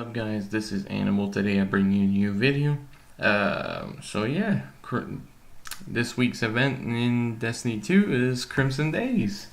up, guys? This is Animal. Today I bring you a new video. So yeah, this week's event in Destiny 2 is Crimson Days,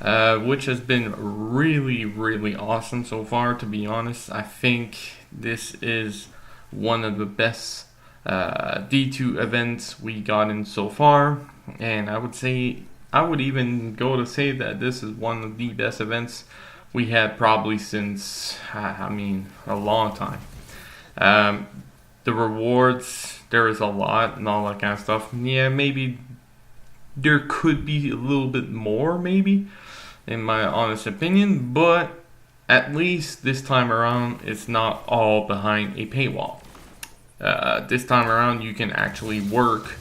which has been really awesome so far. To be honest, I think this is one of the best D2 events we got in so far, and I would even go to say that this is one of the best events we had probably since, a long time. The rewards, there is a lot and all that kind of stuff. Yeah, maybe there could be a little bit more, maybe, in my honest opinion, but at least this time around, it's not all behind a paywall. This time around, you can actually work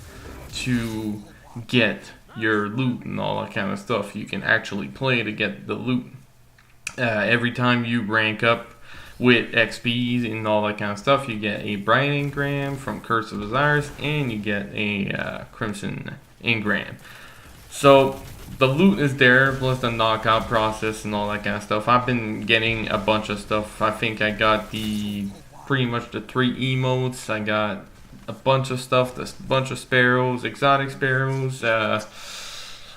to get your loot and all that kind of stuff. You can actually play to get the loot. Every time you rank up with XPs and all that kind of stuff, you get a Bright Engram from Curse of Osiris, and you get a Crimson Engram. So the loot is there, plus the knockout process and all that kind of stuff. I've been getting a bunch of stuff. I think I got pretty much the 3 emotes. I got a bunch of stuff, a bunch of sparrows, exotic sparrows,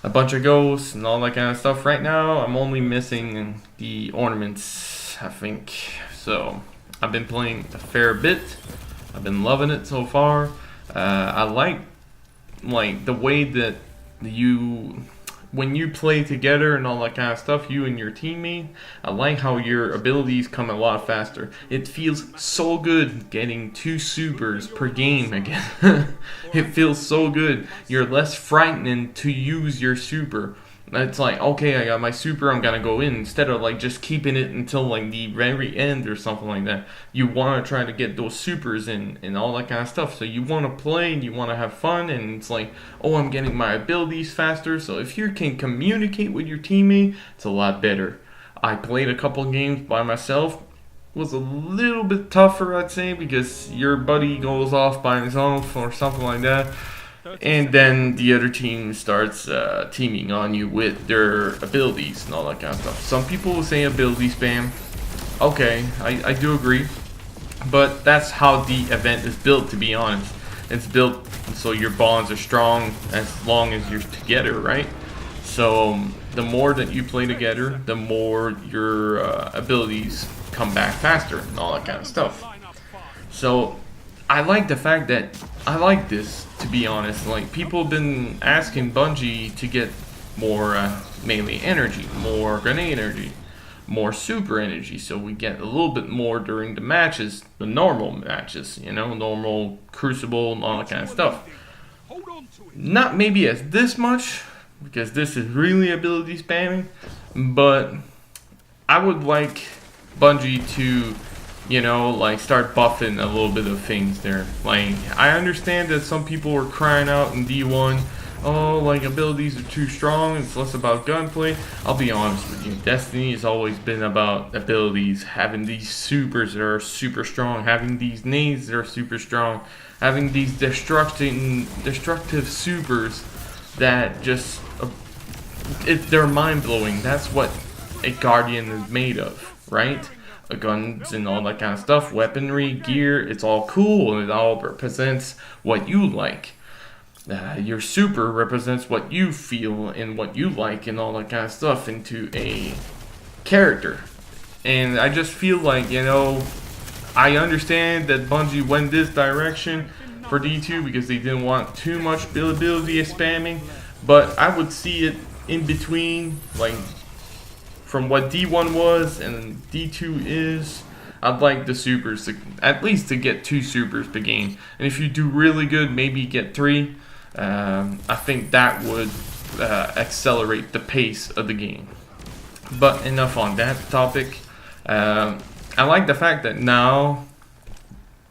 a bunch of ghosts and all that kind of stuff. Right now, I'm only missing the ornaments, I think. So I've been playing a fair bit. I've been loving it so far. I like the way that when you play together and all that kind of stuff, you and your teammate, I like how your abilities come a lot faster. It feels so good getting 2 supers per game again. It feels so good. You're less frightened to use your super. It's like, okay, I got my super, I'm gonna go in, instead of just keeping it until the very end or something like that. You want to try to get those supers in and all that kind of stuff. So you want to play and you want to have fun, and it's like, oh, I'm getting my abilities faster. So if you can communicate with your teammate, it's a lot better. I played a couple games by myself. It was a little bit tougher, I'd say, because your buddy goes off by himself or something like that. And then the other team starts teaming on you with their abilities and all that kind of stuff. Some people will say ability spam. Okay, I do agree. But that's how the event is built, to be honest. It's built so your bonds are strong as long as you're together, right? So the more that you play together, the more your abilities come back faster and all that kind of stuff. So I like the fact that I like this, to be honest. People have been asking Bungie to get more melee energy, more grenade energy, more super energy, so we get a little bit more during the matches, the normal matches, normal Crucible and all that kind of stuff. Not maybe as this much, because this is really ability spamming, but I would like Bungie to start buffing a little bit of things there. I understand that some people were crying out in D1, oh, abilities are too strong, it's less about gunplay. I'll be honest with you, Destiny has always been about abilities, having these supers that are super strong, having these nades that are super strong, having these destructive supers that just, they're mind-blowing. That's what a Guardian is made of, right? Guns and all that kind of stuff, weaponry, gear, it's all cool, and it all represents what you like. Your super represents what you feel and what you like and all that kind of stuff into a character. And I just feel like, I understand that Bungie went this direction for D2 because they didn't want too much ability spamming, but I would see it in between, from what D1 was and D2 is. I'd like the supers at least to get 2 supers per game, and if you do really good, maybe get 3. I think that would accelerate the pace of the game. But enough on that topic. I like the fact that now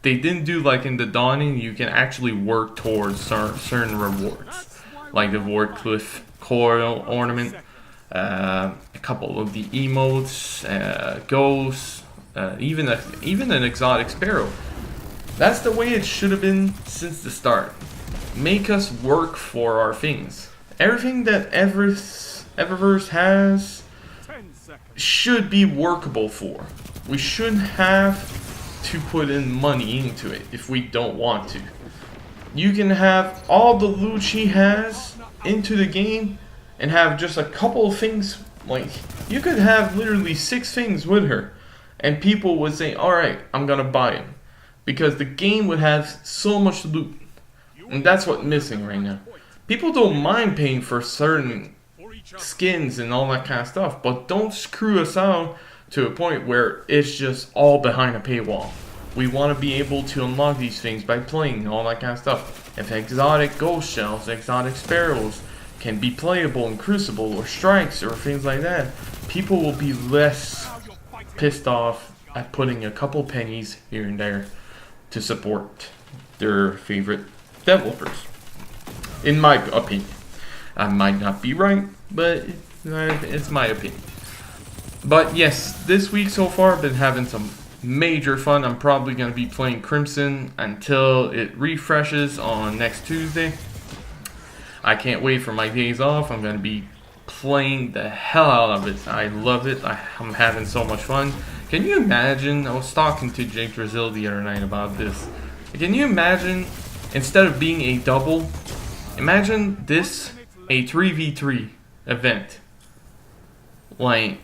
they didn't do like in the Dawning. You can actually work towards certain rewards, like the Wardcliff Coil Ornament. A couple of the emotes, ghosts, even an exotic sparrow. That's the way it should have been since the start. Make us work for our things. Everything that Eververse has should be workable for. We shouldn't have to put in money into it if we don't want to. You can have all the loot she has into the game and have just a couple of things. Like, you could have literally 6 things with her and people would say, alright, I'm gonna buy them, because the game would have so much loot. And that's what's missing right now. People don't mind paying for certain skins and all that kind of stuff, but don't screw us out to a point where it's just all behind a paywall. We want to be able to unlock these things by playing all that kind of stuff. If exotic ghost shells, exotic sparrows can be playable in Crucible or strikes or things like that, people will be less pissed off at putting a couple pennies here and there to support their favorite developers. In my opinion. I might not be right, but it's my opinion. But yes, this week so far I've been having some major fun. I'm probably going to be playing Crimson until it refreshes on next Tuesday. I can't wait for my days off. I'm going to be playing the hell out of it. I love it. I'm having so much fun. Can you imagine? I was talking to Jake Brazil the other night about this. Can you imagine, instead of being a double, imagine this a 3v3 event. Like,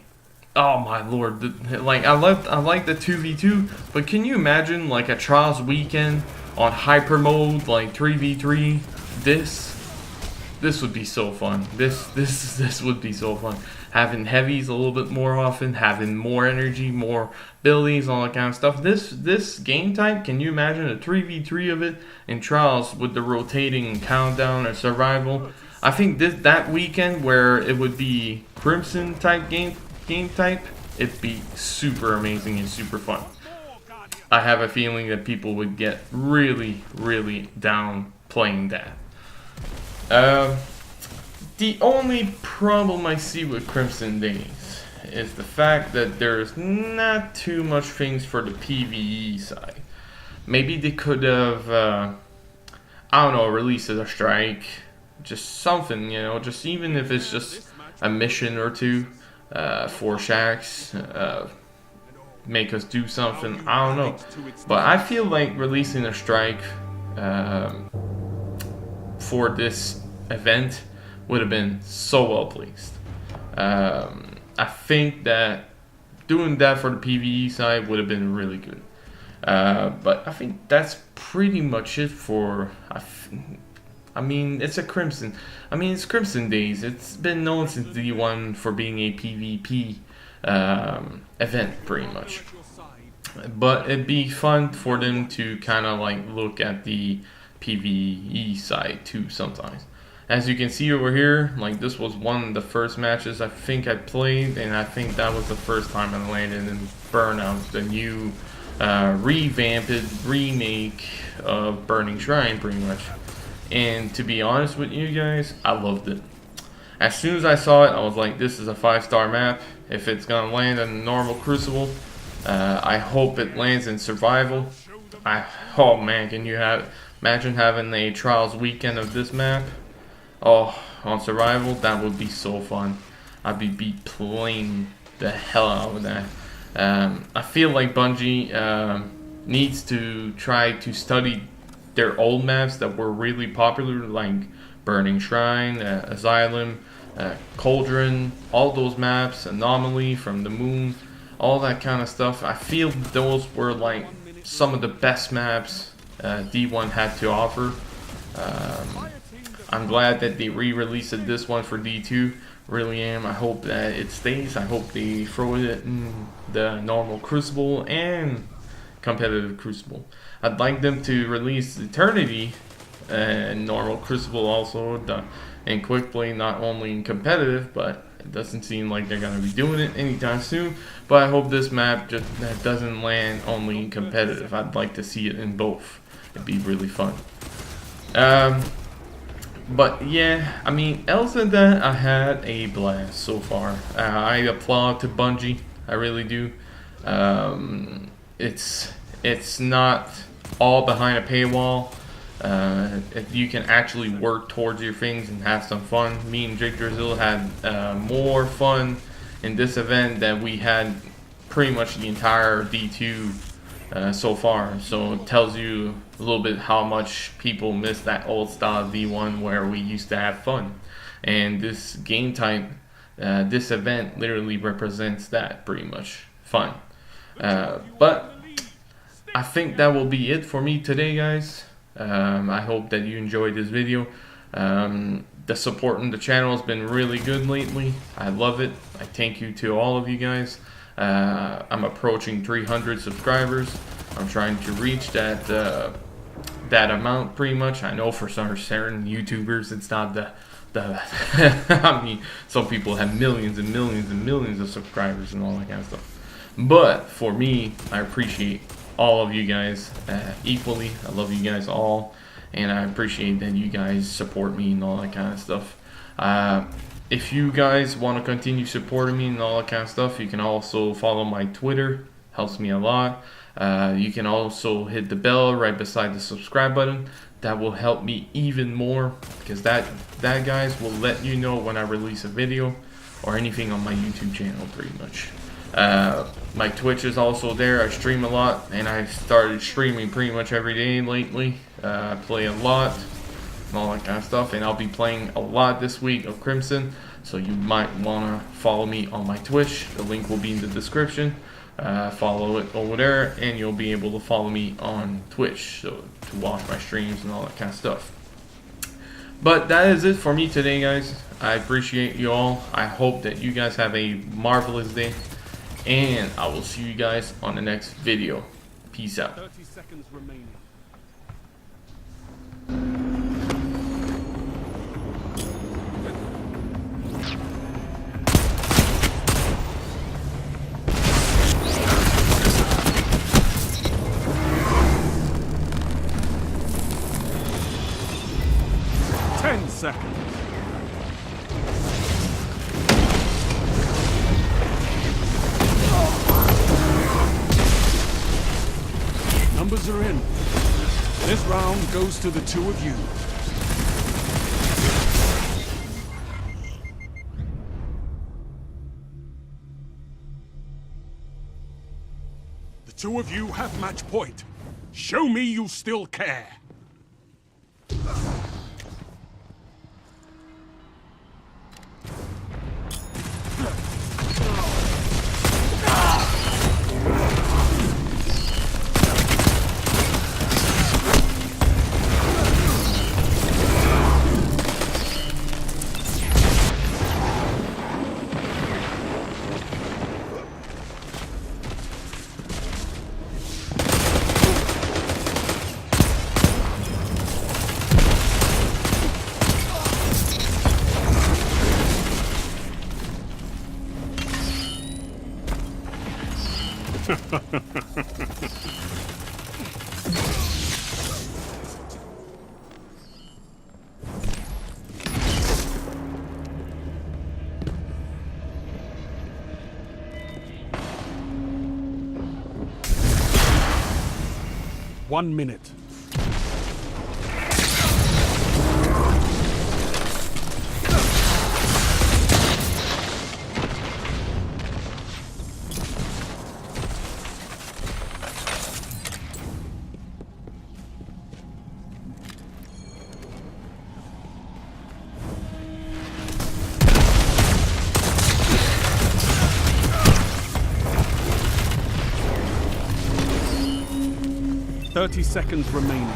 oh my lord, like I like the 2v2, but can you imagine like a Trials weekend on hyper mode, like 3v3? This would be so fun. This would be so fun. Having heavies a little bit more often, having more energy, more abilities, all that kind of stuff. This game type, can you imagine a 3v3 of it in Trials with the rotating countdown or survival? I think that weekend where it would be Crimson type game type, it'd be super amazing and super fun. I have a feeling that people would get really, really down playing that. The only problem I see with Crimson Days is the fact that there's not too much things for the PvE side. Maybe they could have, I don't know, released a strike, just something, you know, just even if it's just a mission or two, 4 shacks, make us do something, I don't know. But I feel like releasing a strike for this event would have been so well placed. I think that doing that for the PvE side would have been really good. But I think that's pretty much it for... I mean, it's a Crimson. I mean, it's Crimson Days. It's been known since D1 for being a PvP event, pretty much. But it'd be fun for them to kind of like look at the PvE side too sometimes. As you can see over here, like this was one of the first matches I think I played, and I think that was the first time I landed in Burnout, the new revamped remake of Burning Shrine, pretty much. And to be honest with you guys, I loved it. As soon as I saw it, I was like, this is a 5-star map. If it's gonna land in normal Crucible, I hope it lands in Survival. Oh man, can you imagine having a Trials weekend of this map? Oh, on Survival, that would be so fun. I'd be playing the hell out of that. I feel like Bungie needs to try to study their old maps that were really popular, like Burning Shrine, Asylum, Cauldron, all those maps, Anomaly, From the Moon, all that kind of stuff. I feel those were like some of the best maps D1 had to offer. I'm glad that they re-released this one for D2. Really am. I hope that it stays. I hope they throw it in the normal Crucible and competitive Crucible. I'd like them to release Eternity and normal Crucible also, and Quick Play not only in competitive, but it doesn't seem like they're going to be doing it anytime soon. But I hope this map just doesn't land only in competitive. I'd like to see it in both. It'd be really fun. But yeah, I mean, else than that, I had a blast so far. I applaud to Bungie. I really do. It's not all behind a paywall. If you can actually work towards your things and have some fun. Me and Jake Brazil had more fun in this event than we had pretty much the entire D2 so far. So it tells you a little bit how much people miss that old style V1 where we used to have fun. And this game type, this event literally represents that pretty much, fun. But I think that will be it for me today, guys. I hope that you enjoyed this video. The support on the channel has been really good lately. I love it. I thank you to all of you guys. I'm approaching 300 subscribers. I'm trying to reach that that amount pretty much. I know for some certain YouTubers it's not the I mean, some people have millions and millions and millions of subscribers and all that kind of stuff. But for me, I appreciate all of you guys equally. I love you guys all, and I appreciate that you guys support me and all that kind of stuff. If you guys want to continue supporting me and all that kind of stuff, you can also follow my Twitter. Helps me a lot. You can also hit the bell right beside the subscribe button. That will help me even more, because that guys will let you know when I release a video or anything on my YouTube channel pretty much. My Twitch is also there. I stream a lot, and I've started streaming pretty much every day lately. I play a lot and all that kind of stuff, and I'll be playing a lot this week of Crimson, so you might want to follow me on my Twitch. The link will be in the description. Follow it over there, and you'll be able to follow me on Twitch, so to watch my streams and all that kind of stuff. But that is it for me today, guys. I appreciate you all. I hope that you guys have a marvelous day, and I will see you guys on the next video. Peace out. 30 seconds remaining. Seconds. Numbers are in. This round goes to the two of you. The two of you have match point. Show me you still care. One minute. "30 seconds remaining.